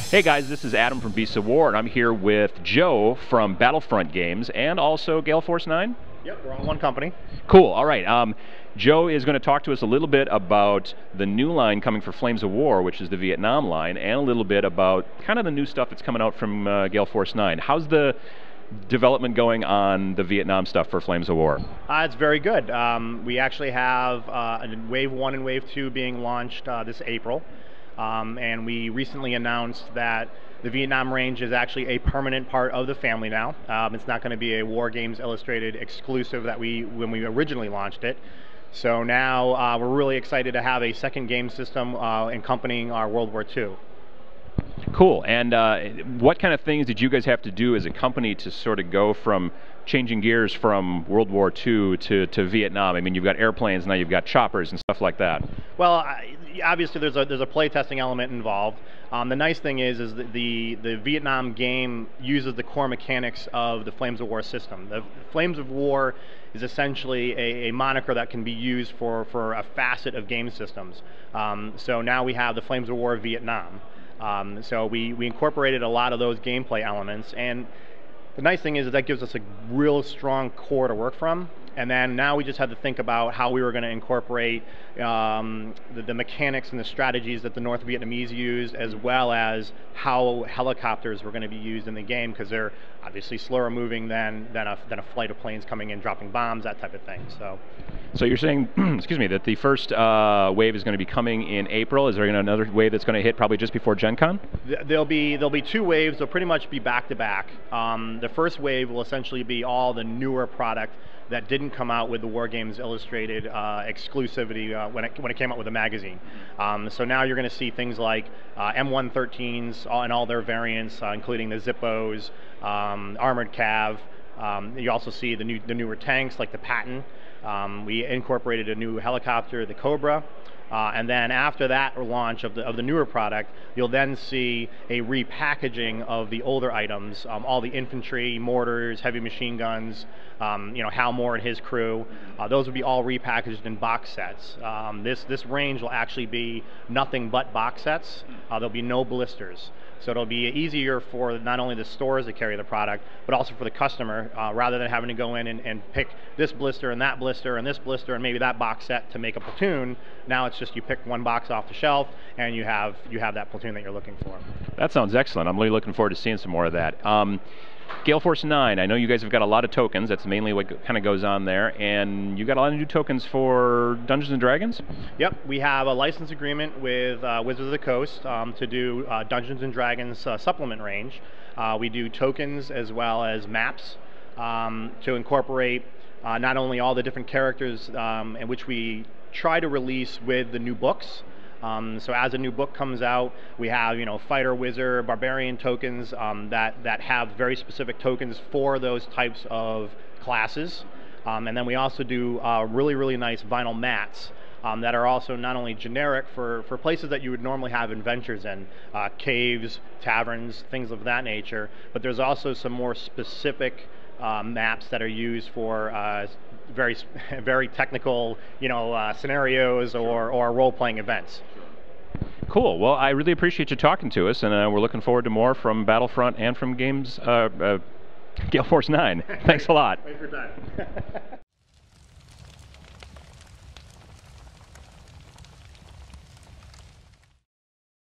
Hey guys, this is Adam from Beasts of War, and I'm here with Joe from Battlefront Games and also Galeforce 9. Yep, we're all one company. Cool, all right. Joe is going to talk to us a little bit about the new line coming for Flames of War, which is the Vietnam line, and a little bit about kind of the new stuff that's coming out from Galeforce 9. How's the development going on the Vietnam stuff for Flames of War? It's very good. We actually have Wave 1 and Wave 2 being launched this April. And we recently announced that the Vietnam range is actually a permanent part of the family now. It's not going to be a War Games Illustrated exclusive that when we originally launched it. So now we're really excited to have a second game system accompanying our World War II. Cool. And what kind of things did you guys have to do as a company to sort of go from changing gears from World War II to Vietnam? I mean, you've got airplanes, now you've got choppers and stuff like that. Well, obviously there's a playtesting element involved. The nice thing is that the Vietnam game uses the core mechanics of the Flames of War system. The Flames of War is essentially a moniker that can be used for a facet of game systems. So now we have the Flames of War Vietnam. So we incorporated a lot of those gameplay elements, and the nice thing is that gives us a real strong core to work from. And then now we just had to think about how we were going to incorporate the mechanics and the strategies that the North Vietnamese used, as well as how helicopters were going to be used in the game, because they're obviously slower moving than a flight of planes coming in, dropping bombs, that type of thing. So you're saying, excuse me, that the first wave is going to be coming in April. Is there another wave that's going to hit probably just before Gen Con? There'll be two waves. They'll pretty much be back to back. The first wave will essentially be all the newer product that didn't come out with the War Games Illustrated exclusivity when it came out with the magazine. So now you're going to see things like M113s and all their variants, including the Zippos, armored cav. You also see the newer tanks like the Patton. We incorporated a new helicopter, the Cobra. And then after that launch of the newer product, you'll then see a repackaging of the older items, all the infantry, mortars, heavy machine guns, Hal Moore and his crew. Those will be all repackaged in box sets. This range will actually be nothing but box sets. There'll be no blisters. So it'll be easier for not only the stores to carry the product, but also for the customer, rather than having to go in and pick this blister and that blister and this blister and maybe that box set to make a platoon. Now it's just you pick one box off the shelf and you have that platoon that you're looking for. That sounds excellent. I'm really looking forward to seeing some more of that. Galeforce 9, I know you guys have got a lot of tokens. That's mainly what kind of goes on there. And you got a lot of new tokens for Dungeons & Dragons? Yep, we have a license agreement with Wizards of the Coast to do Dungeons & Dragons supplement range. We do tokens as well as maps to incorporate not only all the different characters in which we try to release with the new books. So as a new book comes out, we have fighter, wizard, barbarian tokens that have very specific tokens for those types of classes, and then we also do really nice vinyl mats that are also not only generic for places that you would normally have adventures in, caves, taverns, things of that nature, but there's also some more specific maps that are used for very technical, scenarios or role-playing events. Cool. Well, I really appreciate you talking to us, and we're looking forward to more from Battlefront and from Galeforce 9. Thanks a lot. Thanks for your time.